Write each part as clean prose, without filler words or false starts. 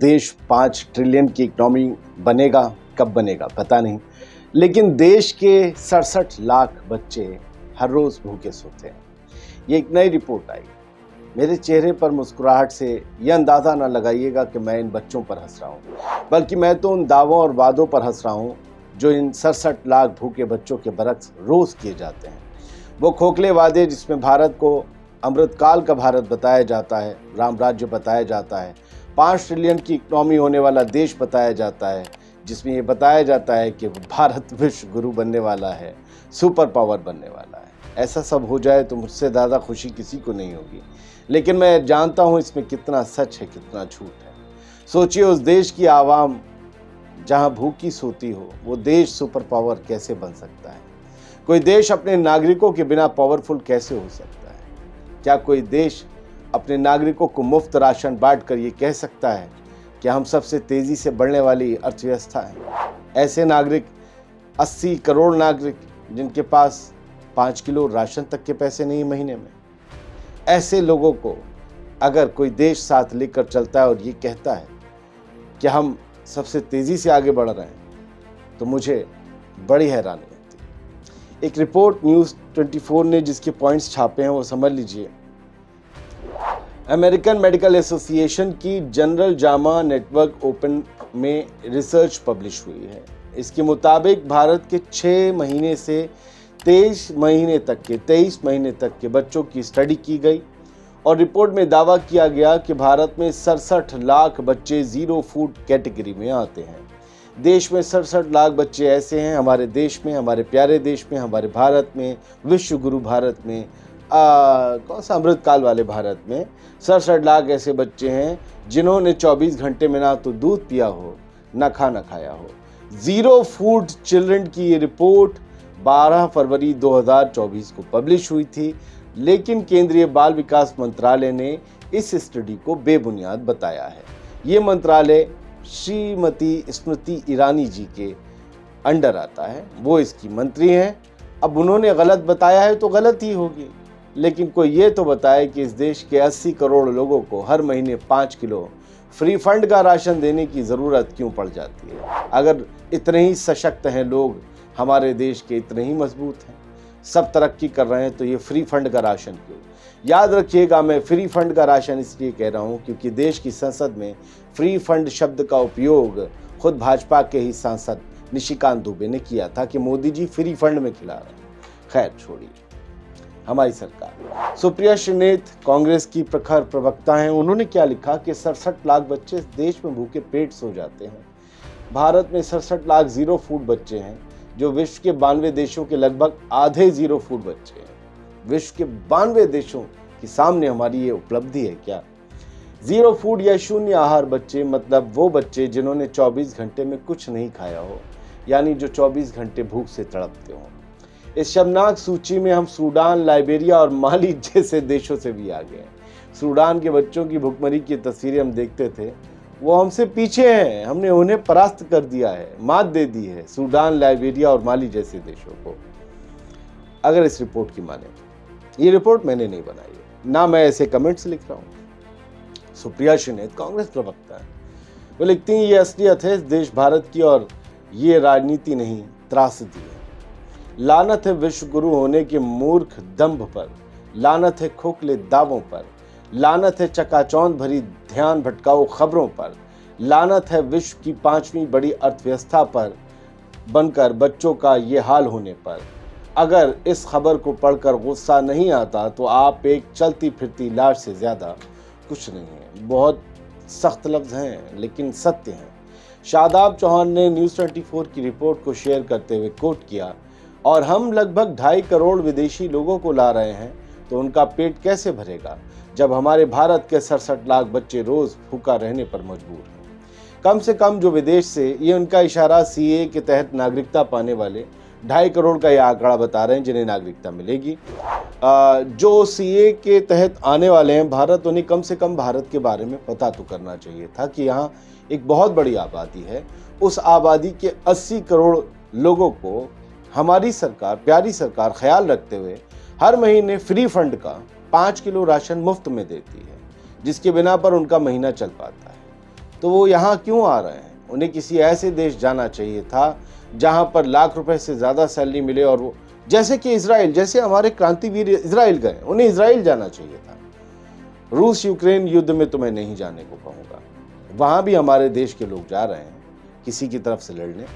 देश 5 ट्रिलियन की इकोनॉमी बनेगा, कब बनेगा पता नहीं, लेकिन देश के 67 लाख बच्चे हर रोज़ भूखे सोते हैं। ये एक नई रिपोर्ट आई। मेरे चेहरे पर मुस्कुराहट से यह अंदाज़ा ना लगाइएगा कि मैं इन बच्चों पर हंस रहा हूँ, बल्कि मैं तो उन दावों और वादों पर हंस रहा हूँ जो इन 67 लाख भूखे बच्चों के बरक्स रोज़ किए जाते हैं। वो खोखले वादे जिसमें भारत को अमृतकाल का भारत बताया जाता है, राम राज्य बताया जाता है, 5 ट्रिलियन की इकनॉमी होने वाला देश बताया जाता है, जिसमें ये बताया जाता है कि भारत विश्व गुरु बनने वाला है, सुपर पावर बनने वाला है। ऐसा सब हो जाए तो मुझसे ज़्यादा खुशी किसी को नहीं होगी, लेकिन मैं जानता हूँ इसमें कितना सच है, कितना झूठ है। सोचिए, उस देश की आवाम जहाँ भूखी सोती हो, वो देश सुपर पावर कैसे बन सकता है? कोई देश अपने नागरिकों के बिना पावरफुल कैसे हो सकता है? क्या कोई देश अपने नागरिकों को मुफ्त राशन बांट कर ये कह सकता है कि हम सबसे तेज़ी से बढ़ने वाली अर्थव्यवस्था है? ऐसे नागरिक, 80 करोड़ नागरिक जिनके पास 5 किलो राशन तक के पैसे नहीं महीने में, ऐसे लोगों को अगर कोई देश साथ लेकर चलता है और ये कहता है कि हम सबसे तेज़ी से आगे बढ़ रहे हैं, तो मुझे बड़ी हैरानी होती है। एक रिपोर्ट न्यूज़ 24 ने जिसके पॉइंट्स छापे हैं वो समझ लीजिए। अमेरिकन मेडिकल एसोसिएशन की जनरल जामा नेटवर्क ओपन में रिसर्च पब्लिश हुई है। इसके मुताबिक भारत के 6 महीने से 23 महीने तक के बच्चों की स्टडी की गई और रिपोर्ट में दावा किया गया कि भारत में 67 लाख बच्चे जीरो फूड कैटेगरी में आते हैं। देश में 67 लाख बच्चे ऐसे हैं, हमारे देश में, हमारे प्यारे देश में, हमारे भारत में, विश्व गुरु भारत में, कौन सा अमृतकाल वाले भारत में 67 लाख ऐसे बच्चे हैं जिन्होंने 24 घंटे में ना तो दूध पिया हो, ना खाना खाया हो। जीरो फूड चिल्ड्रन की ये रिपोर्ट 12 फरवरी 2024 को पब्लिश हुई थी, लेकिन केंद्रीय बाल विकास मंत्रालय ने इस स्टडी को बेबुनियाद बताया है। ये मंत्रालय श्रीमती स्मृति ईरानी जी के अंडर आता है, वो इसकी मंत्री हैं। अब उन्होंने गलत बताया है तो गलत ही होगी, लेकिन कोई ये तो बताए कि इस देश के 80 करोड़ लोगों को हर महीने 5 किलो फ्री फंड का राशन देने की ज़रूरत क्यों पड़ जाती है? अगर इतने ही सशक्त हैं लोग, हमारे देश के इतने ही मजबूत हैं, सब तरक्की कर रहे हैं, तो ये फ्री फंड का राशन क्यों? याद रखिएगा, मैं फ्री फंड का राशन इसलिए कह रहा हूँ क्योंकि देश की संसद में फ्री फंड शब्द का उपयोग खुद भाजपा के ही सांसद निशिकांत दुबे ने किया था कि मोदी जी फ्री फंड में खिला रहे हैं। खैर छोड़िए, हमारी सरकार, सुप्रिया श्रीनेत कांग्रेस की प्रखर प्रवक्ता हैं। उन्होंने क्या लिखा कि 67 लाख बच्चे इस देश में भूखे पेट सो जाते हैं। भारत में 67 लाख जीरो फूड बच्चे हैं, जो विश्व के 92 देशों के लगभग आधे जीरो फूड बच्चे हैं। विश्व के 92 देशों के सामने हमारी ये उपलब्धि है क्या? जीरो फूड या शून्य आहार बच्चे मतलब वो बच्चे जिन्होंने 24 घंटे में कुछ नहीं खाया हो, यानी जो 24 घंटे भूख से तड़पते हों। इस शर्मनाक सूची में हम सूडान, लाइबेरिया और माली जैसे देशों से भी आगे हैं। सूडान के बच्चों की भुखमरी की तस्वीरें हम देखते थे, वो हमसे पीछे हैं, हमने उन्हें परास्त कर दिया है, मात दे दी है सूडान, लाइबेरिया और माली जैसे देशों को। अगर इस रिपोर्ट की माने, ये रिपोर्ट मैंने नहीं बनाई है, ना मैं ऐसे कमेंट्स लिख रहा हूँ। सुप्रिया श्रीनेत कांग्रेस प्रवक्ता है, वो लिखती हैं ये असलियत है इस देश भारत की और ये राजनीति नहीं, त्रासदी है। लानत है विश्व गुरु होने के मूर्ख दंभ पर, लानत है खोखले दावों पर, लानत है चकाचौंध भरी ध्यान भटकाऊ खबरों पर, लानत है विश्व की 5वीं बड़ी अर्थव्यवस्था पर बनकर बच्चों का ये हाल होने पर। अगर इस खबर को पढ़कर गुस्सा नहीं आता तो आप एक चलती फिरती लाश से ज़्यादा कुछ नहीं है। बहुत सख्त लफ्ज़ हैं लेकिन सत्य हैं। शादाब चौहान ने न्यूज़ 24 की रिपोर्ट को शेयर करते हुए कोट किया, और हम लगभग 2.5 करोड़ विदेशी लोगों को ला रहे हैं तो उनका पेट कैसे भरेगा जब हमारे भारत के 67 लाख बच्चे रोज़ भूखा रहने पर मजबूर हैं। कम से कम जो विदेश से, ये उनका इशारा सीए के तहत नागरिकता पाने वाले 2.5 करोड़ का ये आंकड़ा बता रहे हैं जिन्हें नागरिकता मिलेगी। जो सीए के तहत आने वाले हैं भारत, उन्हें कम से कम भारत के बारे में पता तो करना चाहिए था कि यहाँ एक बहुत बड़ी आबादी है। उस आबादी के 80 करोड़ लोगों को हमारी सरकार, प्यारी सरकार, ख्याल रखते हुए हर महीने फ्री फंड का 5 किलो राशन मुफ्त में देती है, जिसके बिना पर उनका महीना चल पाता है। तो वो यहाँ क्यों आ रहे हैं? उन्हें किसी ऐसे देश जाना चाहिए था जहाँ पर लाख रुपए से ज़्यादा सैलरी मिले, और वो जैसे कि इजराइल, जैसे हमारे क्रांतिवीर इजराइल गए, उन्हें इजराइल जाना चाहिए था। रूस यूक्रेन युद्ध में तो मैं नहीं जाने को कहूँगा, वहाँ भी हमारे देश के लोग जा रहे हैं किसी की तरफ से लड़ने।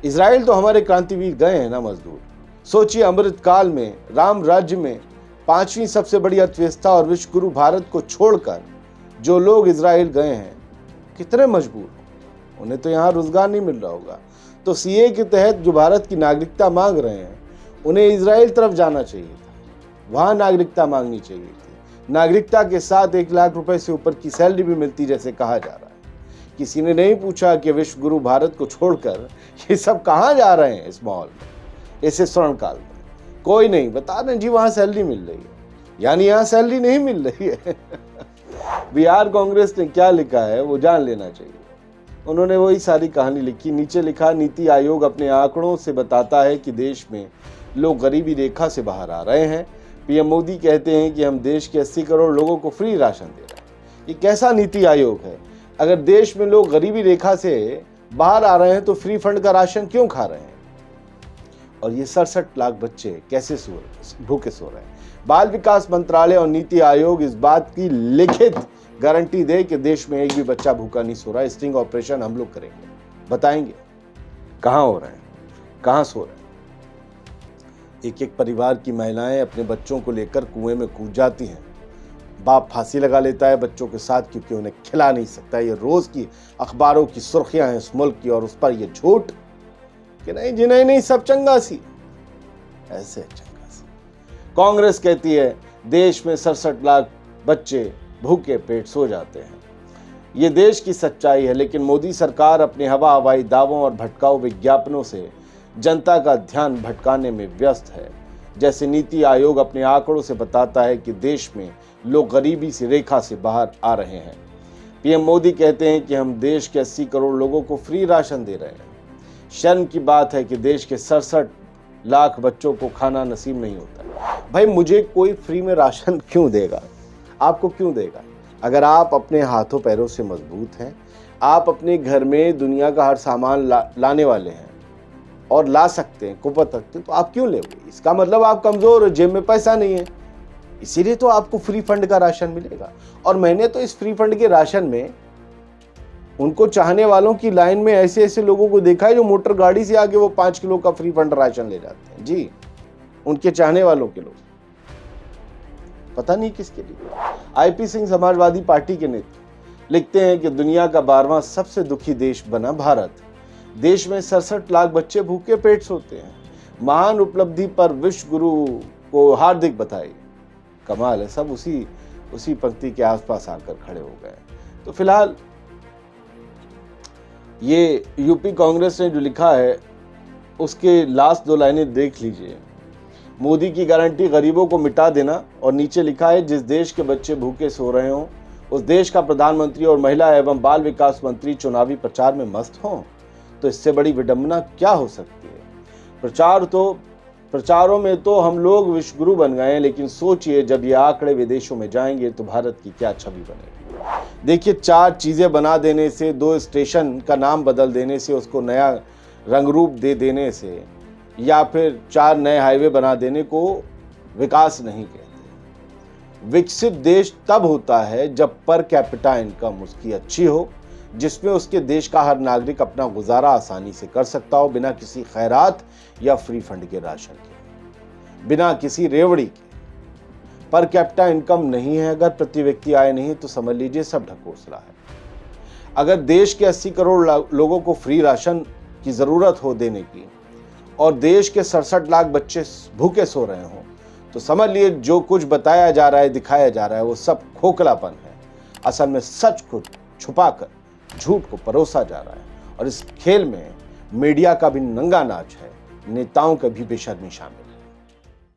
इजराइल तो हमारे क्रांतिवीर गए हैं ना मजदूर। सोचिए, अमृत काल में, राम राज्य में, 5वीं सबसे बड़ी अर्थव्यवस्था और विश्व गुरु भारत को छोड़कर जो लोग इजराइल गए हैं, कितने मजबूर हो, उन्हें तो यहाँ रोजगार नहीं मिल रहा होगा। तो सीए के तहत जो भारत की नागरिकता मांग रहे हैं, उन्हें इजराइल तरफ जाना चाहिए था, वहाँ नागरिकता मांगनी चाहिए थी। नागरिकता के साथ 1 लाख रुपए से ऊपर की सैलरी भी मिलती, जैसे कहा जा रहा है। किसी ने नहीं पूछा कि विश्व गुरु भारत को छोड़कर ये सब कहाँ जा रहे हैं इस माहौल में, ऐसे स्वर्ण काल में। कोई नहीं बता रहे जी वहाँ सैलरी मिल रही है, यानी यहाँ सैलरी नहीं मिल रही है। बिहार कांग्रेस ने क्या लिखा है वो जान लेना चाहिए। उन्होंने वही सारी कहानी लिखी। नीचे लिखा, नीति आयोग अपने आंकड़ों से बताता है कि देश में लोग गरीबी रेखा से बाहर आ रहे हैं। पीएम मोदी कहते हैं कि हम देश के 80 करोड़ लोगों को फ्री राशन दे रहे हैं। ये कैसा नीति आयोग है? अगर देश में लोग गरीबी रेखा से बाहर आ रहे हैं तो फ्री फंड का राशन क्यों खा रहे हैं? और ये 67 लाख बच्चे कैसे भूखे सो रहे हैं? बाल विकास मंत्रालय और नीति आयोग इस बात की लिखित गारंटी दे कि देश में एक भी बच्चा भूखा नहीं सो रहा है। स्टिंग ऑपरेशन हम लोग करेंगे, बताएंगे कहाँ हो रहे हैं, कहाँ सो रहे हैं। एक एक परिवार की महिलाएं अपने बच्चों को लेकर कुएं में कूद जाती हैं। बाप फांसी लगा लेता है बच्चों के साथ क्योंकि उन्हें खिला नहीं सकता। ये रोज की अखबारों की सुर्खियां हैं इस मुल्क की, और उस पर ये झूठ कि नहीं जी नहीं सब चंगा सी, ऐसे चंगा सी। कांग्रेस कहती है देश में 67 लाख बच्चे भूखे पेट सो जाते हैं। ये देश की सच्चाई है, लेकिन मोदी सरकार अपने हवाई दावों और भटकाऊ विज्ञापनों से जनता का ध्यान भटकाने में व्यस्त है। जैसे नीति आयोग अपने आंकड़ों से बताता है कि देश में लोग गरीबी से रेखा से बाहर आ रहे हैं। पीएम मोदी कहते हैं कि हम देश के 80 करोड़ लोगों को फ्री राशन दे रहे हैं। शर्म की बात है कि देश के 67 लाख बच्चों को खाना नसीब नहीं होता। भाई मुझे कोई फ्री में राशन क्यों देगा? आपको क्यों देगा? अगर आप अपने हाथों पैरों से मजबूत हैं, आप अपने घर में दुनिया का हर सामान लाने वाले हैं और ला सकते हैं, कुपत सकते हैं, तो आप क्यों लेंगे? इसका मतलब आप कमजोर हो, जेब में पैसा नहीं है, इसीलिए तो आपको फ्री फंड का राशन मिलेगा। और मैंने तो इस फ्री फंड के राशन में उनको चाहने वालों की लाइन में ऐसे ऐसे लोगों को देखा है जो मोटर गाड़ी से आके वो 5 किलो का फ्री फंड राशन ले जाते हैं। जी, उनके चाहने वालों के लोग, पता नहीं किसके लिए। आईपी सिंह समाजवादी पार्टी के नेता लिखते हैं कि दुनिया का 12वां सबसे दुखी देश बना भारत। देश में 67 लाख बच्चे भूखे पेट सोते हैं। महान उपलब्धि पर विश्व गुरु को हार्दिक बधाई। कमाल है, सब उसी पंक्ति के आसपास आकर खड़े हो गए। तो फिलहाल ये यूपी कांग्रेस ने जो लिखा है उसके लास्ट 2 लाइनें देख लीजिए। मोदी की गारंटी गरीबों को मिटा देना, और नीचे लिखा है जिस देश के बच्चे भूखे सो रहे हों उस देश का प्रधानमंत्री और महिला एवं बाल विकास मंत्री चुनावी प्रचार में मस्त हों, तो इससे बड़ी विडंबना क्या हो सकती है? प्रचारों में तो हम लोग विश्व गुरु बन गए हैं, लेकिन सोचिए जब ये आंकड़े विदेशों में जाएंगे तो भारत की क्या छवि बनेगी। देखिए, 4 चीजें बना देने से, 2 स्टेशन का नाम बदल देने से, उसको नया रंग रूप दे देने से, या फिर 4 नए हाईवे बना देने को विकास नहीं कहते। विकसित देश तब होता है जब पर कैपिटा इनकम उसकी अच्छी हो, जिसमें उसके देश का हर नागरिक अपना गुजारा आसानी से कर सकता हो, बिना किसी खैरात या फ्री फंड के राशन के, बिना किसी रेवड़ी के। पर कैपिटा इनकम नहीं है, अगर प्रति व्यक्ति आय नहीं, तो समझ लीजिए सब ढकोसला है। अगर देश के 80 करोड़ लोगों को फ्री राशन की जरूरत हो देने की, और देश के 67 लाख बच्चे भूखे सो रहे हों, तो समझ लिए जो कुछ बताया जा रहा है, दिखाया जा रहा है, वो सब खोखलापन है। असल में सच को छुपाकर झूठ को परोसा जा रहा है, और इस खेल में मीडिया का भी नंगा नाच है, नेताओं का भी बेशर्मी शामिल है।